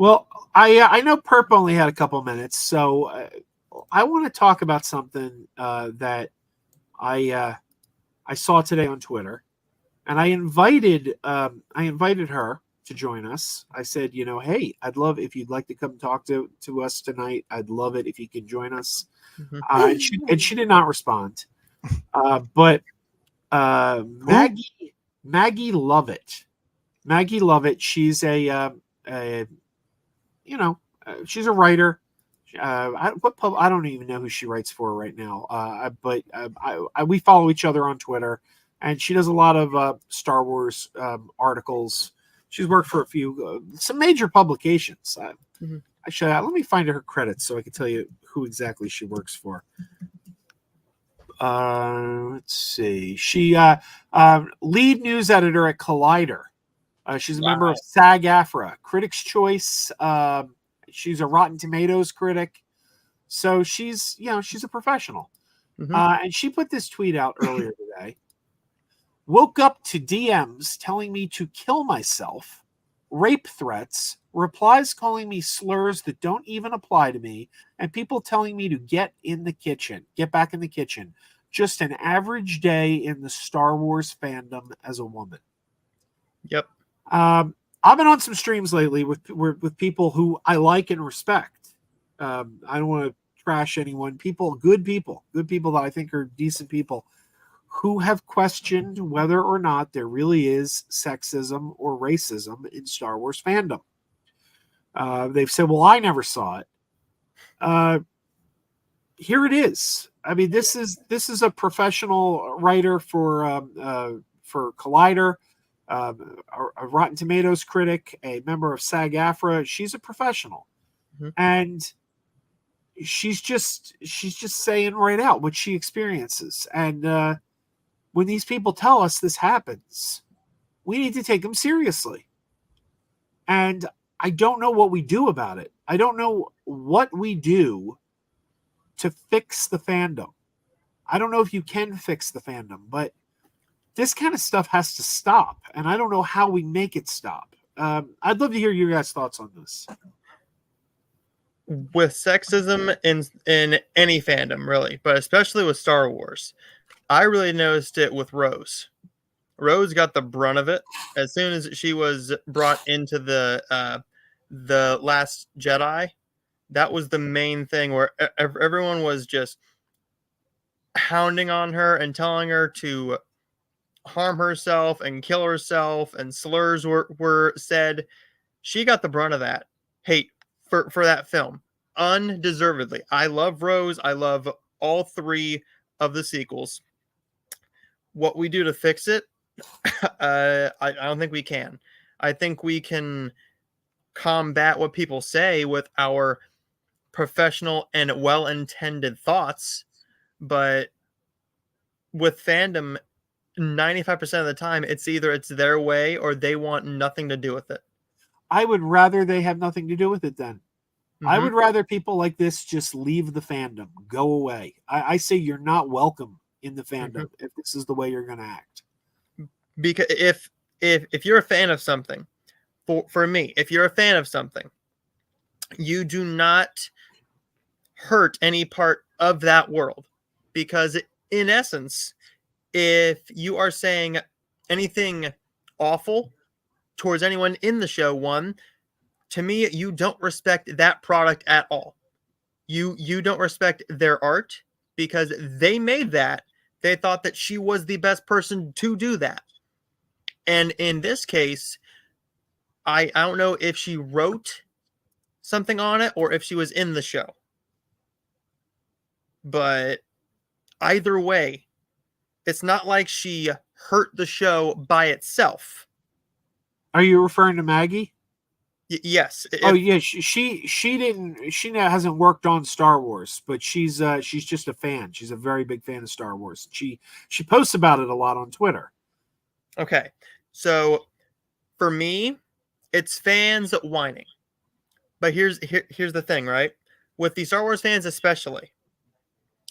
Well, I know Perp only had a couple minutes, so I want to talk about something that I saw today on Twitter, and I invited her to join us. I said, hey, I'd love if you'd like to come talk to us tonight. I'd love it if you could join us. Mhm. And she did not respond. But Maggie Lovett. Maggie Lovett. She's she's a writer. I don't even know who she writes for right now. But we follow each other on Twitter, and she does a lot of Star Wars articles. She's worked for some major publications. Mhm. Actually, let me find her credits so I can tell you who exactly she works for. Let's see. She lead news editor at Collider. She's a member of SAG-AFTRA, Critics' Choice. She's a Rotten Tomatoes critic. So she's a professional. Mhm. And she put this tweet out earlier today. Woke up to DMs telling me to kill myself, rape threats, replies calling me slurs that don't even apply to me, and people telling me to get back in the kitchen. Just an average day in the Star Wars fandom as a woman. Yep. I've been on some streams lately with people who I like and respect. I don't want to trash anyone. Good people that I think are decent people, who have questioned whether or not there really is sexism or racism in Star Wars fandom. They've said, "Well, I never saw it." Here it is. I mean, this is a professional writer for Collider. A Rotten Tomatoes critic, a member of SAG-AFTRA. She's a professional, Mhm. and she's just saying right out what she experiences. And when these people tell us this happens, we need to take them seriously. And I don't know what we do about it. I don't know what we do to fix the fandom. I don't know if you can fix the fandom, but this kind of stuff has to stop, and I don't know how we make it stop. I'd love to hear your guys' thoughts on this. With sexism in any fandom, really, but especially with Star Wars, I really noticed it with Rose. Rose got the brunt of it as soon as she was brought into the Last Jedi. That was the main thing where everyone was just hounding on her and telling her to harm herself and kill herself, and slurs were said. She got the brunt of that hate for that film, undeservedly. I love Rose. I love all three of the sequels. What we do to fix it, I don't think we can. I think we can combat what people say with our professional and well-intended thoughts, but with fandom, 95% of the time, it's either it's their way or they want nothing to do with it. I would rather they have nothing to do with it then. I Mhm. would rather people like this just leave the fandom, go away. I say you're not welcome in the fandom if this is the way you're going to act. Because if you're a fan of something, for me, if you're a fan of something, you do not hurt any part of that world, because in essence, if you are saying anything awful towards anyone in the show, one, to me, you don't respect that product at all. You don't respect their art, because they made that. They thought that she was the best person to do that. And in this case, I don't know if she wrote something on it or if she was in the show. But either way, it's not like she hurt the show by itself. Are you referring to Maggie? Yes. Oh yeah, she hasn't worked on Star Wars, but she's just a fan. She's a very big fan of Star Wars. She posts about it a lot on Twitter. Okay. So for me, it's fans whining. But here's the thing, right? With the Star Wars fans especially,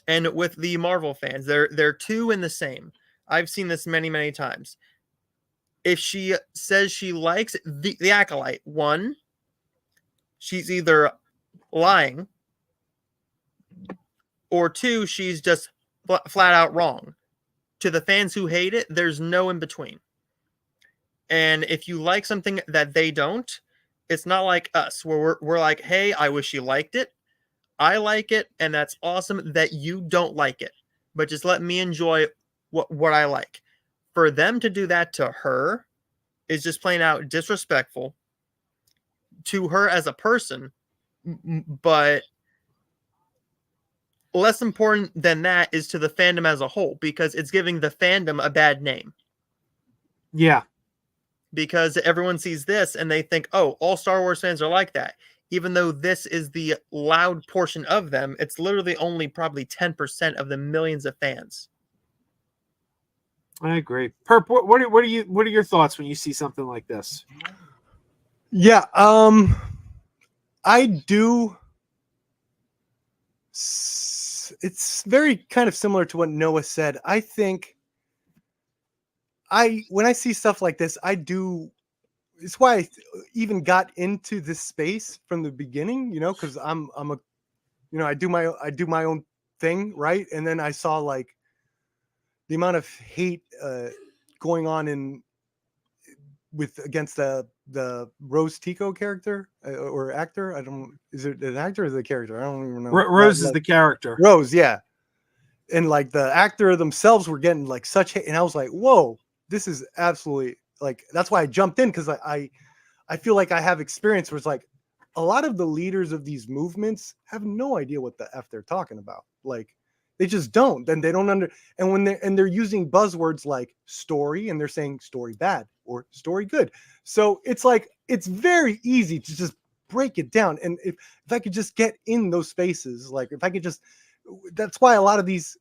and with the Marvel fans, they're two in the same. I've seen this many times. If she says she likes the Acolyte, one, she's either lying, or 2, she's just flat out wrong. To the fans who hate it, there's no in between. And if you like something that they don't, it's not like us, where we're like, hey, I wish you liked it. I like it, and that's awesome that you don't like it. But just let me enjoy what I like. For them to do that to her is just plain out disrespectful to her as a person, but less important than that is to the fandom as a whole, because it's giving the fandom a bad name. Yeah. Because everyone sees this and they think, oh, all Star Wars fans are like that. Even though this is the loud portion of them, it's literally only probably 10% of the millions of fans. I agree. Perp, what are your thoughts when you see something like this? Yeah, I do. It's very kind of similar to what Noah said. I think when I see stuff like this, I do. It's why I even got into this space from the beginning, you know, because I'm a, you know, I do my own thing, right? And then I saw like the amount of hate going on against the Rose Tico character or actor. I don't. Is it an actor or is it a character? I don't even know. Rose is the character. Rose, yeah. And like the actor themselves were getting like such hate, and I was like, whoa, this is absolutely like. That's why I jumped in, because I feel like I have experience where it's like a lot of the leaders of these movements have no idea what the F they're talking about. Like they just don't. Then they don't and when they're using buzzwords like story, and they're saying story bad or story good. So it's like it's very easy to just break it down. And if I could just get in those spaces, like if I could just, that's why a lot of these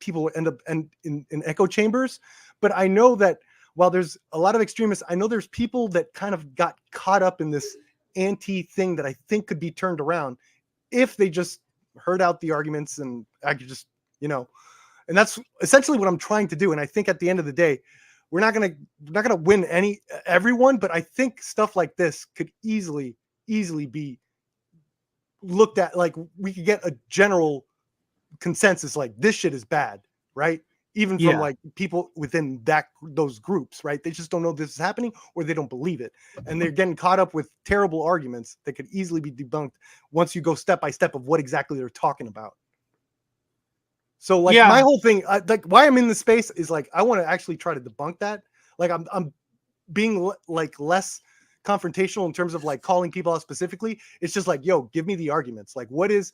people end up in echo chambers. But I know that while there's a lot of extremists, I know there's people that kind of got caught up in this anti thing that I think could be turned around if they just heard out the arguments, and I could just, you know, and that's essentially what I'm trying to do. And I think at the end of the day, we're not gonna win everyone, but I think stuff like this could easily be looked at. Like we could get a general consensus, like this shit is bad, right? Even from like people within those groups, right? They just don't know this is happening, or they don't believe it, and they're getting caught up with terrible arguments that could easily be debunked once you go step by step of what exactly they're talking about. So like my whole thing, like why I'm in the space is like I want to actually try to debunk that. Like I'm being like less confrontational in terms of like calling people out specifically. It's just like, yo, give me the arguments. Like what is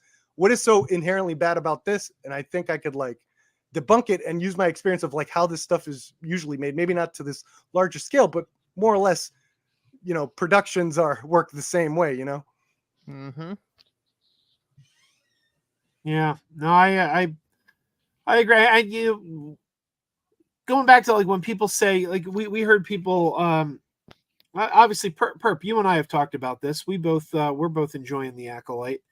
so inherently bad about this? And I think I could like debunk it and use my experience of like how this stuff is usually made. Maybe not to this larger scale, but more or less, you know, productions work the same way, you know? Mm-hmm. Yeah, no, I agree. Going back to like when people say, like we heard people, obviously Perp, you and I have talked about this. We're both enjoying the Acolyte.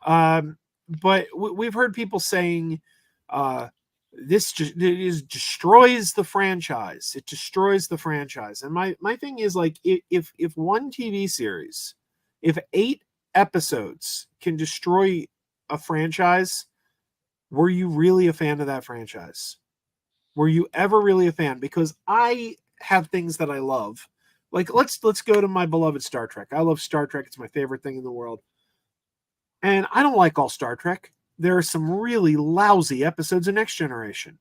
But we've heard people saying, this destroys the franchise. It destroys the franchise. And my thing is like, if one TV series, if 8 episodes can destroy a franchise, were you really a fan of that franchise? Were you ever really a fan? Because I have things that I love. Like let's go to my beloved Star Trek. I love Star Trek. It's my favorite thing in the world. And I don't like all Star Trek. There are some really lousy episodes of Next Generation.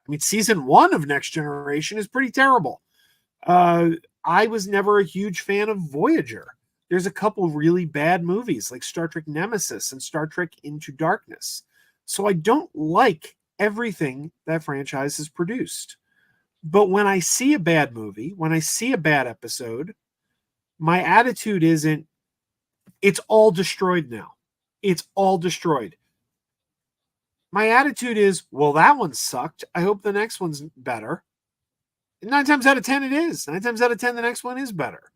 I mean, season 1 of Next Generation is pretty terrible. I was never a huge fan of Voyager. There's a couple really bad movies like Star Trek Nemesis and Star Trek Into Darkness. So I don't like everything that franchise has produced. But when I see a bad movie, when I see a bad episode, my attitude isn't, it's all destroyed now. It's all destroyed. My attitude is, well, that one sucked. I hope the next one's better. 9 times out of 10, it is. 9 times out of 10, the next one is better.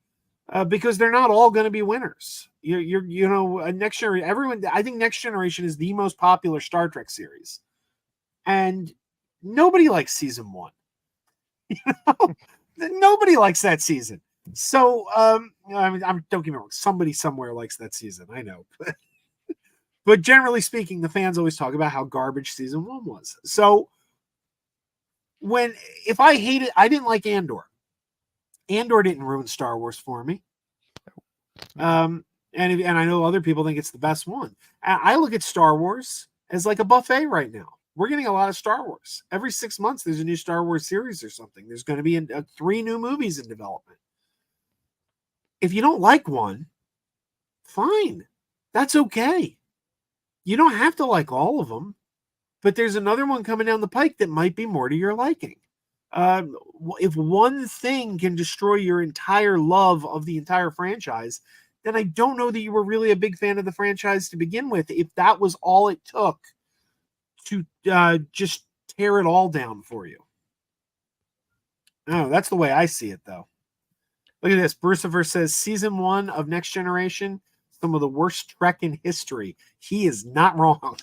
Because they're not all going to be winners. You know, Next Generation, I think Next Generation is the most popular Star Trek series. And nobody likes season 1. You know? Nobody likes that season. So, I mean, don't get me wrong. Somebody somewhere likes that season. I know, but generally speaking, the fans always talk about how garbage season 1 was. So, if I hated, I didn't like Andor. Andor didn't ruin Star Wars for me. And I know other people think it's the best one. I look at Star Wars as like a buffet right now. We're getting a lot of Star Wars. Every 6 months, there's a new Star Wars series or something. There's going to be 3 new movies in development. If you don't like one, fine. That's okay. You don't have to like all of them, but there's another one coming down the pike that might be more to your liking. If one thing can destroy your entire love of the entire franchise, then I don't know that you were really a big fan of the franchise to begin with. If that was all it took to just tear it all down for you. No, that's the way I see it, though. Look at this. Brucifer says season 1 of Next Generation, some of the worst Trek in history. He is not wrong.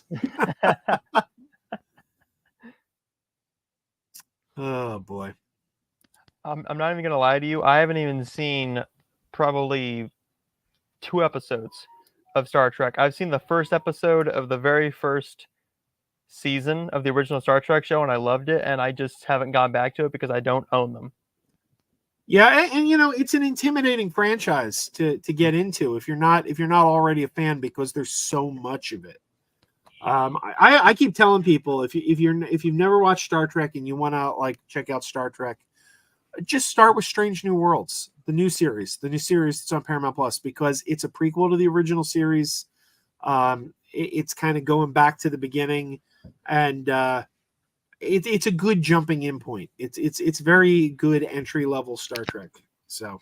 Oh boy. I'm not even gonna lie to you. I haven't even seen probably 2 episodes of Star Trek. I've seen the first episode of the very first season of the original Star Trek show, and I loved it. And I just haven't gone back to it because I don't own them. Yeah, and you know, it's an intimidating franchise to get into if you're not already a fan, because there's so much of it. I keep telling people, if you've never watched Star Trek and you want to like check out Star Trek, just start with Strange New Worlds, the new series that's on Paramount Plus, because it's a prequel to the original series. It's kind of going back to the beginning, and it's a good jumping in point. It's very good entry level Star Trek. So,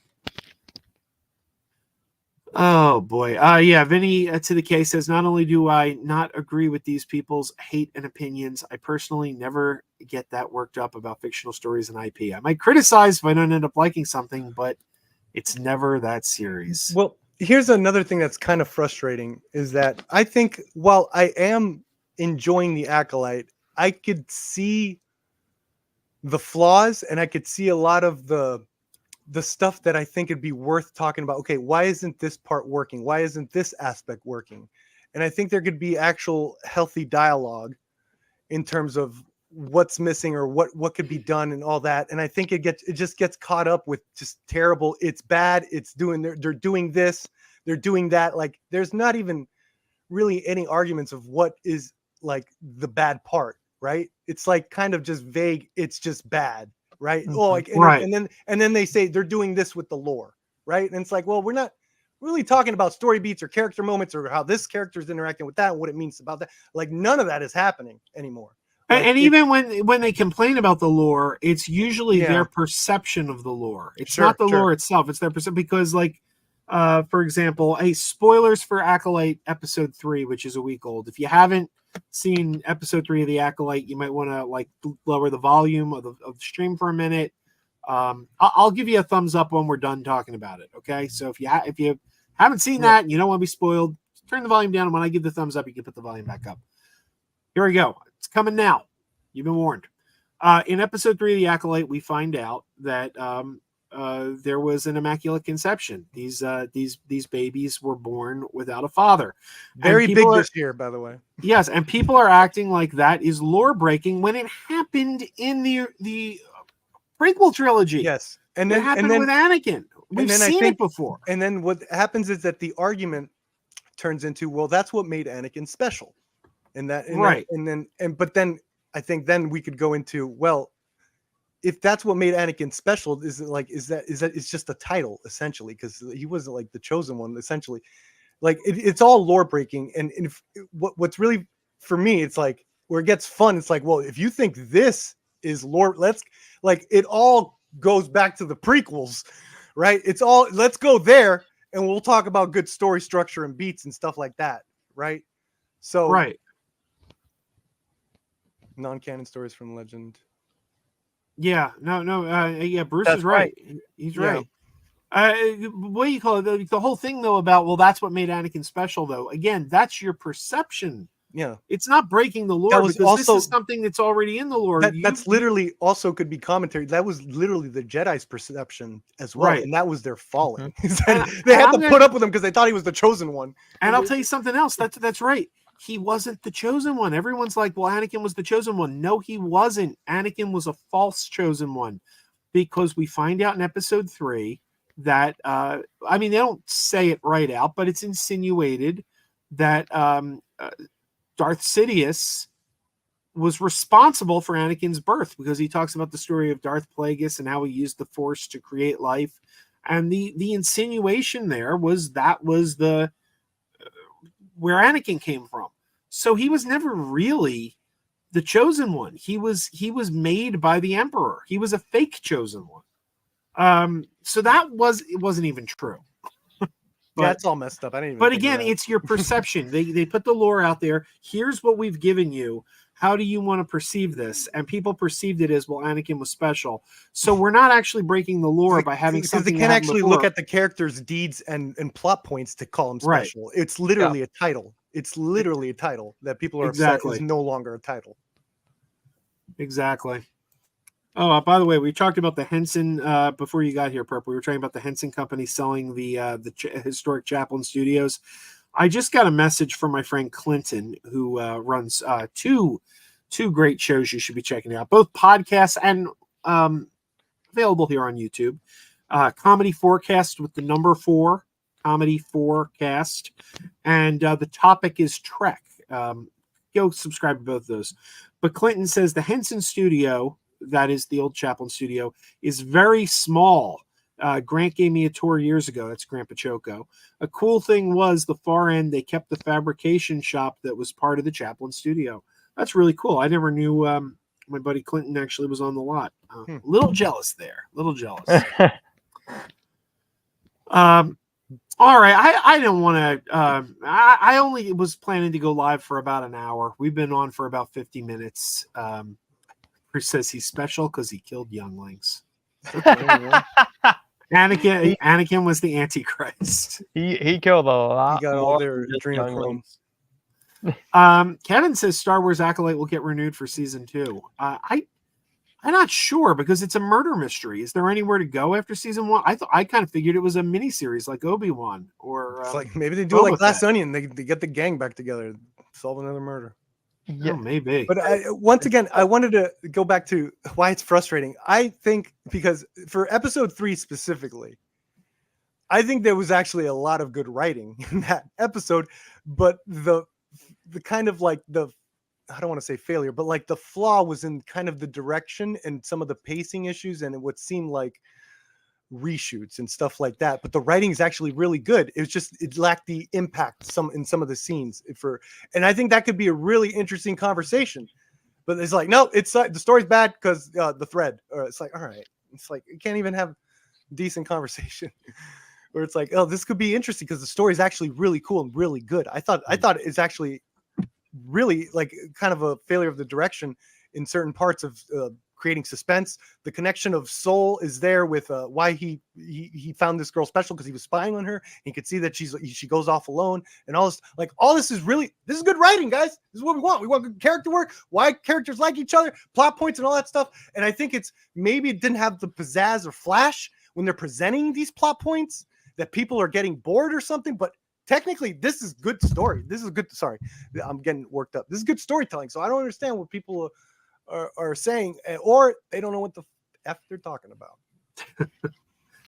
oh boy, yeah. Vinny to the K says, not only do I not agree with these people's hate and opinions, I personally never get that worked up about fictional stories and IP. I might criticize if I don't end up liking something, but it's never that serious. Well, here's another thing that's kind of frustrating is that I think while I am enjoying The Acolyte, I could see the flaws and I could see a lot of the stuff that I think it'd be worth talking about. Okay, why isn't this part working? Why isn't this aspect working? And I think there could be actual healthy dialogue in terms of what's missing or what could be done and all that. And I think it just gets caught up with just terrible. It's bad. It's they're doing this, they're doing that. Like there's not even really any arguments of what is like the bad part, right? It's like kind of just vague. It's just bad, right? Mm-hmm. Oh, like right. And then they say they're doing this with the lore, right? And it's like, well, we're not really talking about story beats or character moments or how this character is interacting with that and what it means about that. Like none of that is happening anymore. Like, and even when they complain about the lore, it's usually Yeah. their perception of the lore. It's Sure, not the sure. lore itself. It's their perception. Because, like, for example, hey, spoilers for Acolyte episode 3, which is a week old. If you haven't seen episode 3 of the Acolyte, you might want to like lower the volume of the stream for a minute. I'll give you a thumbs up when we're done talking about it. Okay, so if you haven't seen that and you don't want to be spoiled, turn the volume down, and when I give the thumbs up, you can put the volume back up. Here we go. It's coming now. You've been warned. In episode 3 of The Acolyte, we find out that there was an immaculate conception. These babies were born without a father. Very big this year, by the way. Yes, and people are acting like that is lore breaking when it happened in the prequel trilogy. Yes, and then it happened with Anakin. We've seen it before. And then what happens is that the argument turns into, well, that's what made Anakin special. Right. But then I think then we could go into, well, if that's what made Anakin special, is that it's just a title essentially, because he wasn't like the chosen one essentially. Like it's all lore breaking, and what's really for me, it's like where it gets fun. It's like, well, if you think this is lore, it all goes back to the prequels, right? Let's go there, and we'll talk about good story structure and beats and stuff like that, right? So right. Non-canon stories from legend. Yeah, yeah, Bruce is right. He's right. What do you call it? The whole thing though about, well, that's what made Anakin special though. Again, that's your perception Yeah. It's not breaking the lore That was because this also- is something that's already in the lore. That's literally also could be commentary. That was literally the Jedi's perception as well, Right. and that was their falling. And- They had and to I'm put up with him because they thought he was the chosen one. And I'll tell you something else. That's right. He wasn't the chosen one. Everyone's like, well, Anakin was the chosen one. No, he wasn't. Anakin was a false chosen one, because we find out in episode 3 that I mean, they don't say it right out, but it's insinuated that Darth Sidious was responsible for Anakin's birth, because he talks about the story of Darth Plagueis and how he used the Force to create life. And the insinuation there was that was the where Anakin came from. So he was never really the chosen one. He was made by the Emperor. He was a fake chosen one. So it wasn't even true. Yeah, it's all messed up. I didn't even. But think of again, that. it's your perception. They put the lore out there. Here's what we've given you. How do you want to perceive this? And people perceived it as, well, Anakin was special. So we're not actually breaking the lore by having because something they that can't happened actually before. look at the character's deeds and plot points to call them Right. special. It's literally a title. It's literally a title that people are Exactly. upset is no longer a title. Exactly. Oh, by the way, we talked about the Henson before you got here, Perp. We were talking about the Henson Company selling the historic Chaplin Studios. I just got a message from my friend Clinton, who runs two great shows you should be checking out, both podcasts and available here on YouTube. Comedy Forecast with the number 4, Comedy Forecast, and the topic is Trek. Go subscribe to both of those. But Clinton says the Henson Studio, that is the old Chaplin Studio, is very small. Grant gave me a tour years ago. That's Grant Pachoco. A cool thing was the far end, they kept the fabrication shop that was part of the Chaplin Studio. That's really cool. I never knew my buddy Clinton actually was on the lot. A little jealous there. Little jealous. All right. I don't want to. I only was planning to go live for about an hour. We've been on for about 50 minutes. Chris says he's special because he killed younglings. Anakin was the Antichrist. He killed a lot. You got all their adrenochrome. Kevin says Star Wars Acolyte will get renewed for season 2. I'm not sure, because it's a murder mystery. Is there anywhere to go after season 1? I kind of figured it was a miniseries like Obi-Wan, or It's like maybe they do it like Glass Onion. They get the gang back together, solve another murder. Yeah, maybe. But once again, I wanted to go back to why it's frustrating. I think because for episode 3 specifically, I think there was actually a lot of good writing in that episode, but the kind of like I don't want to say failure, but like the flaw was in kind of the direction and some of the pacing issues, and it would seem like reshoots and stuff like that. But the writing is actually really good. It was just it lacked the impact in some of the scenes and I think that could be a really interesting conversation. But it's like, no, it's the story's bad because the thread. Or it's like, all right, it's like you can't even have decent conversation. Where it's like, oh, this could be interesting because the story is actually really cool and really good. I thought it's actually really like kind of a failure of the direction in certain parts of creating suspense. The connection of Soul is there with why he found this girl special, because he was spying on her. He could see that she goes off alone and all this. Like all this is good writing, guys. This is what we want. We want good character work. Why characters like each other, plot points, and all that stuff. And I think maybe it didn't have the pizzazz or flash when they're presenting these plot points that people are getting bored or something. But technically, this is good story. This is good. Sorry, I'm getting worked up. This is good storytelling. So I don't understand what people are saying, or they don't know what the F they're talking about.